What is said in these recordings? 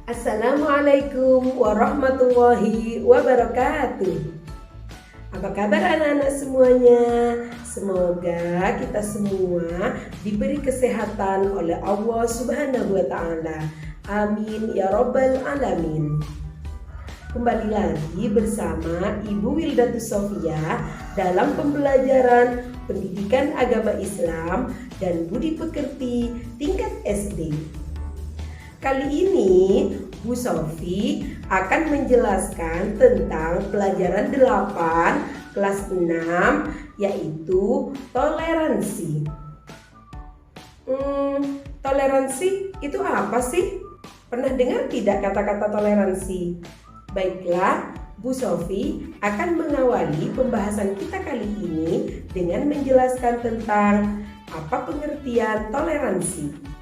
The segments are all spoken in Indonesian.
Assalamualaikum warahmatullahi wabarakatuh. Apa kabar anak-anak semuanya? Semoga kita semua diberi kesehatan oleh Allah Subhanahu wa Ta'ala. Amin ya Rabbal Alamin. Kembali lagi bersama Ibu Wildatus Sofia dalam pembelajaran pendidikan agama Islam dan budi pekerti tingkat SD. Kali ini Bu Sofi akan menjelaskan tentang pelajaran 8 kelas 6 yaitu toleransi. Toleransi itu apa sih? Pernah dengar tidak kata-kata toleransi? Baiklah, Bu Sofi akan mengawali pembahasan kita kali ini dengan menjelaskan tentang apa pengertian toleransi.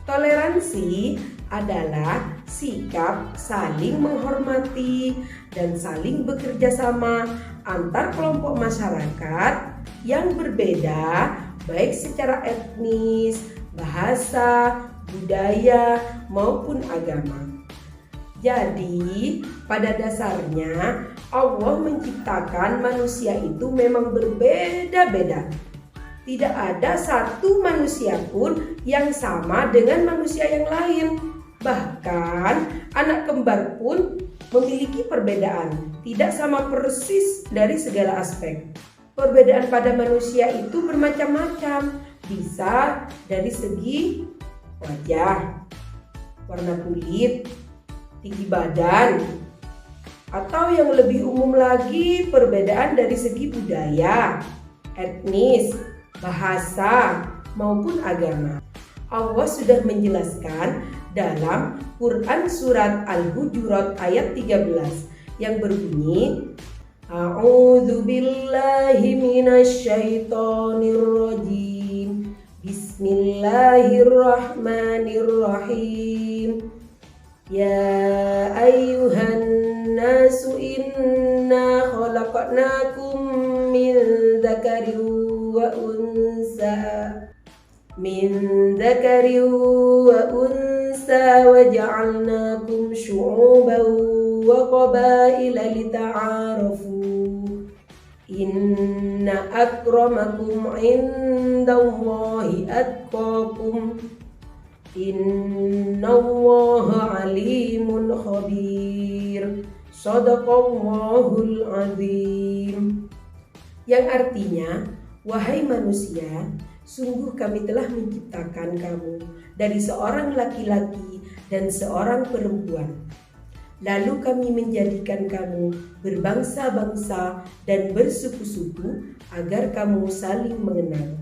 Toleransi adalah sikap saling menghormati dan saling bekerja sama antar kelompok masyarakat yang berbeda baik secara etnis, bahasa, budaya maupun agama. Jadi, pada dasarnya Allah menciptakan manusia itu memang berbeda-beda. Tidak ada satu manusia pun yang sama dengan manusia yang lain. Bahkan anak kembar pun memiliki perbedaan, tidak sama persis dari segala aspek. Perbedaan pada manusia itu bermacam-macam, bisa dari segi wajah, warna kulit, tinggi badan, atau yang lebih umum lagi perbedaan dari segi budaya, etnis, bahasa maupun agama. Allah sudah menjelaskan dalam Quran surat Al-Hujurat ayat 13 yang berbunyi A'udzu billahi minasyaitonir rajim. Bismillahirrahmanirrahim. Ya ayyuhan nasu inna khalaqnakum min dzakarin wa unsa wa ja'alnakum syu'uban wa qabaila lita'arafu inna akramakum 'indallahi atqakum innallaha alimun khabir. Shadaqallahul azim. Yang artinya, wahai manusia, sungguh kami telah menciptakan kamu dari seorang laki-laki dan seorang perempuan. Lalu kami menjadikan kamu berbangsa-bangsa dan bersuku-suku agar kamu saling mengenal.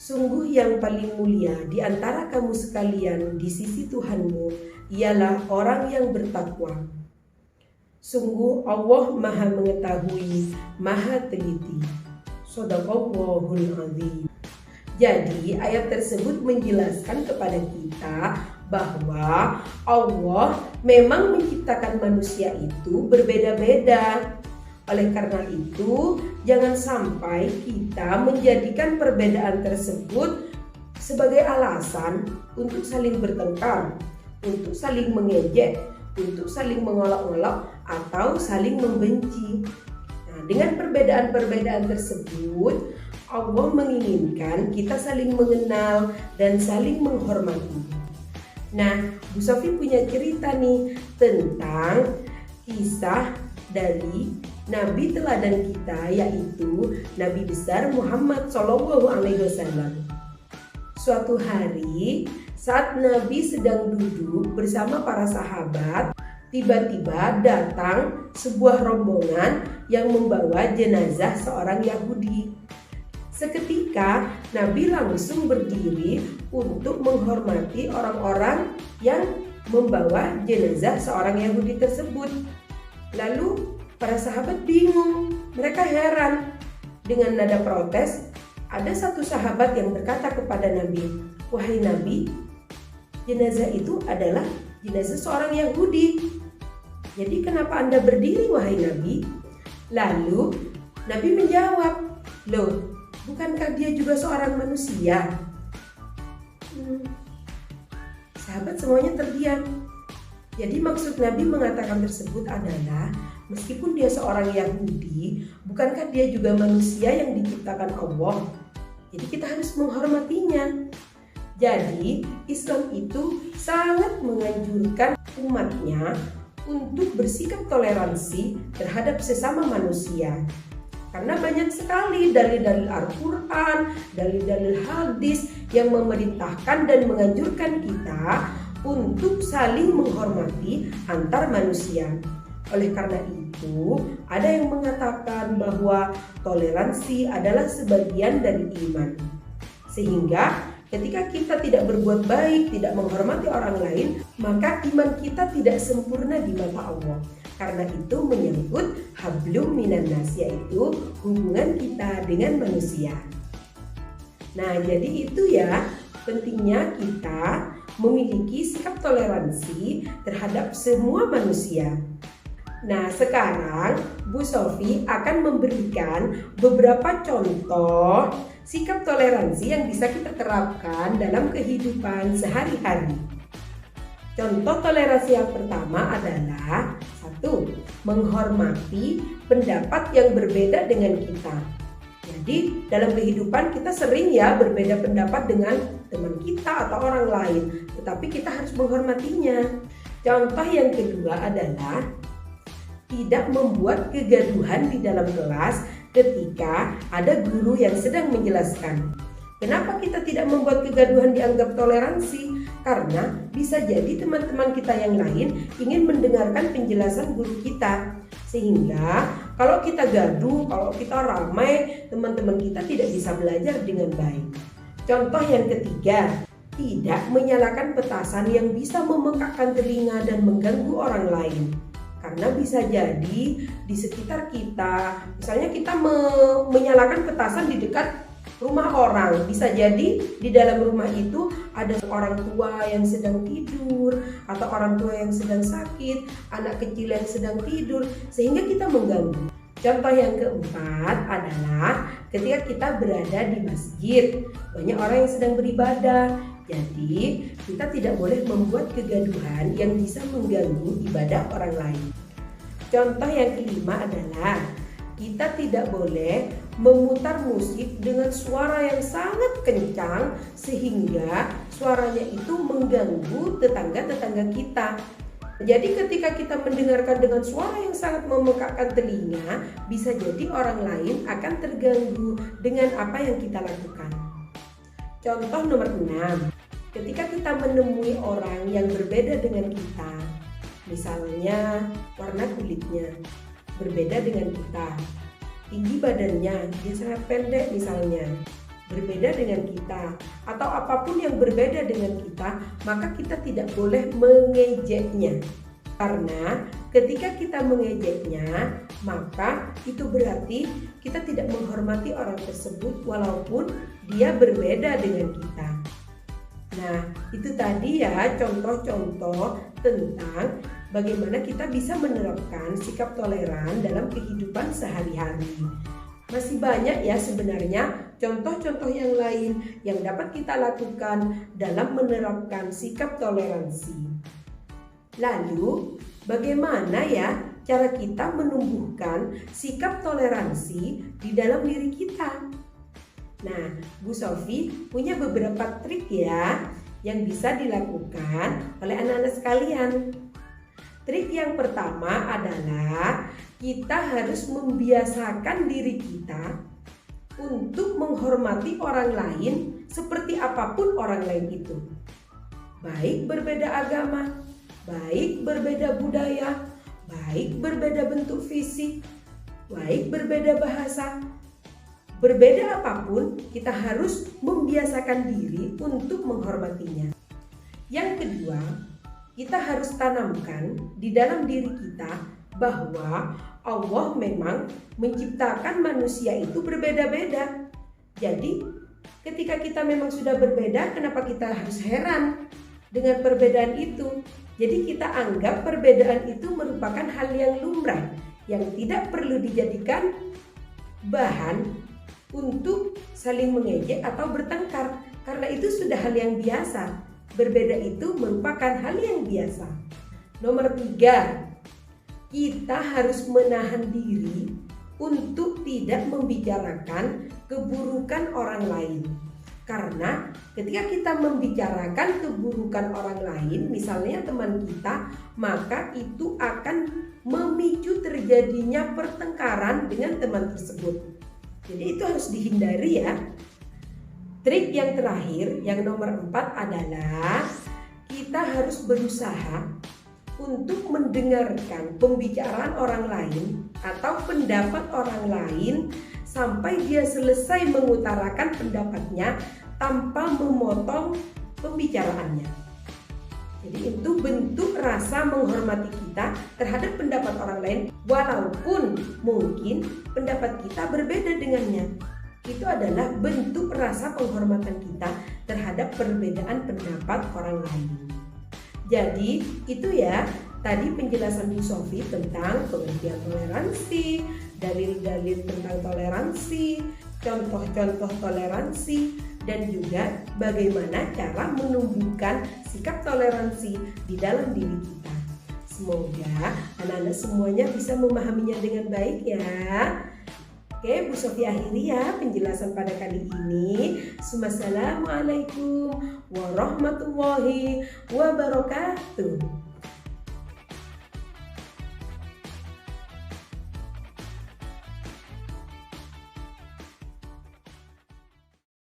Sungguh yang paling mulia di antara kamu sekalian di sisi Tuhanmu ialah orang yang bertakwa. Sungguh Allah Maha Mengetahui, Maha Teliti. Shadaqallahul azim. Jadi ayat tersebut menjelaskan kepada kita bahwa Allah memang menciptakan manusia itu berbeda-beda. Oleh karena itu, jangan sampai kita menjadikan perbedaan tersebut sebagai alasan untuk saling bertengkar, untuk saling mengejek, untuk saling mengolok-olok atau saling membenci. Nah, dengan perbedaan-perbedaan tersebut, Allah menginginkan kita saling mengenal dan saling menghormati. Nah, Bu Sofi punya cerita nih tentang kisah dari Nabi teladan kita, yaitu Nabi besar Muhammad SAW. Suatu hari saat Nabi sedang duduk bersama para sahabat, tiba-tiba datang sebuah rombongan yang membawa jenazah seorang Yahudi. Seketika Nabi langsung berdiri untuk menghormati orang-orang yang membawa jenazah seorang Yahudi tersebut. Lalu para sahabat bingung, mereka heran. Dengan nada protes, ada satu sahabat yang berkata kepada Nabi, "Wahai Nabi, jenazah itu adalah jenazah seorang Yahudi. Jadi kenapa Anda berdiri, wahai Nabi?" Lalu Nabi menjawab, "Loh, bukankah dia juga seorang manusia?" sahabat semuanya terdiam. Jadi maksud Nabi mengatakan tersebut adalah meskipun dia seorang Yahudi, bukankah dia juga manusia yang diciptakan Allah? Jadi kita harus menghormatinya. Jadi Islam itu sangat menganjurkan umatnya untuk bersikap toleransi terhadap sesama manusia. Karena banyak sekali dalil-dalil Al-Quran, dalil-dalil hadis yang memerintahkan dan menganjurkan kita untuk saling menghormati antar manusia. Oleh karena itu, ada yang mengatakan bahwa toleransi adalah sebagian dari iman. Sehingga ketika kita tidak berbuat baik, tidak menghormati orang lain, maka iman kita tidak sempurna di mata Allah. Karena itu menyangkut hablum minan nas, yaitu hubungan kita dengan manusia. Nah, jadi itu ya pentingnya kita memiliki sikap toleransi terhadap semua manusia. Nah, sekarang Bu Sofi akan memberikan beberapa contoh sikap toleransi yang bisa kita terapkan dalam kehidupan sehari-hari. Contoh toleransi yang pertama adalah 1. Menghormati pendapat yang berbeda dengan kita. Jadi dalam kehidupan kita sering ya berbeda pendapat dengan teman kita atau orang lain, tetapi kita harus menghormatinya. Contoh yang kedua adalah tidak membuat kegaduhan di dalam kelas ketika ada guru yang sedang menjelaskan. Kenapa kita tidak membuat kegaduhan dianggap toleransi? Karena bisa jadi teman-teman kita yang lain ingin mendengarkan penjelasan guru kita. Sehingga kalau kita gaduh, kalau kita ramai, teman-teman kita tidak bisa belajar dengan baik. Contoh yang ketiga, tidak menyalakan petasan yang bisa memekakkan telinga dan mengganggu orang lain. Karena bisa jadi di sekitar kita, misalnya kita menyalakan petasan di dekat rumah orang, bisa jadi di dalam rumah itu ada orang tua yang sedang tidur, atau orang tua yang sedang sakit, anak kecil yang sedang tidur, sehingga kita mengganggu. Contoh yang keempat adalah ketika kita berada di masjid, banyak orang yang sedang beribadah. Jadi kita tidak boleh membuat kegaduhan yang bisa mengganggu ibadah orang lain. Contoh yang kelima adalah kita tidak boleh memutar musik dengan suara yang sangat kencang sehingga suaranya itu mengganggu tetangga-tetangga kita. Jadi ketika kita mendengarkan dengan suara yang sangat memekakkan telinga, bisa jadi orang lain akan terganggu dengan apa yang kita lakukan. Contoh nomor 6, ketika kita menemui orang yang berbeda dengan kita, misalnya warna kulitnya berbeda dengan kita, tinggi badannya, dia sangat pendek misalnya, berbeda dengan kita, atau apapun yang berbeda dengan kita, maka kita tidak boleh mengejeknya. Karena ketika kita mengejeknya, maka itu berarti kita tidak menghormati orang tersebut walaupun dia berbeda dengan kita. Nah, itu tadi ya contoh-contoh tentang bagaimana kita bisa menerapkan sikap toleran dalam kehidupan sehari-hari. Masih banyak ya sebenarnya contoh-contoh yang lain yang dapat kita lakukan dalam menerapkan sikap toleransi. Lalu, bagaimana ya cara kita menumbuhkan sikap toleransi di dalam diri kita? Nah, Bu Sofi punya beberapa trik ya yang bisa dilakukan oleh anak-anak sekalian. Trik yang pertama adalah kita harus membiasakan diri kita untuk menghormati orang lain seperti apapun orang lain itu. Baik berbeda agama, baik berbeda budaya, baik berbeda bentuk fisik, baik berbeda bahasa. Berbeda apapun, kita harus membiasakan diri untuk menghormatinya. Yang kedua, kita harus tanamkan di dalam diri kita bahwa Allah memang menciptakan manusia itu berbeda-beda. Jadi, ketika kita memang sudah berbeda, kenapa kita harus heran dengan perbedaan itu? Jadi kita anggap perbedaan itu merupakan hal yang lumrah, yang tidak perlu dijadikan bahan untuk saling mengejek atau bertengkar, karena itu sudah hal yang biasa. Berbeda itu merupakan hal yang biasa. Nomor 3, kita harus menahan diri untuk tidak membicarakan keburukan orang lain. Karena ketika kita membicarakan keburukan orang lain, misalnya teman kita, maka itu akan memicu terjadinya pertengkaran dengan teman tersebut. Jadi itu harus dihindari ya. Trik yang terakhir, yang nomor 4 adalah kita harus berusaha untuk mendengarkan pembicaraan orang lain atau pendapat orang lain sampai dia selesai mengutarakan pendapatnya tanpa memotong pembicaraannya. Jadi itu bentuk rasa menghormati kita terhadap pendapat orang lain walaupun mungkin pendapat kita berbeda dengannya. Itu adalah bentuk rasa penghormatan kita terhadap perbedaan pendapat orang lain. Jadi itu ya tadi penjelasan Bu Sofi tentang pengertian toleransi, dalil-dalil tentang toleransi, contoh-contoh toleransi, dan juga bagaimana cara menumbuhkan sikap toleransi di dalam diri kita. Semoga anak-anak semuanya bisa memahaminya dengan baik ya. Oke, Bu Sofi akhiri ya penjelasan pada kali ini. Wassalamualaikum warahmatullahi wabarakatuh.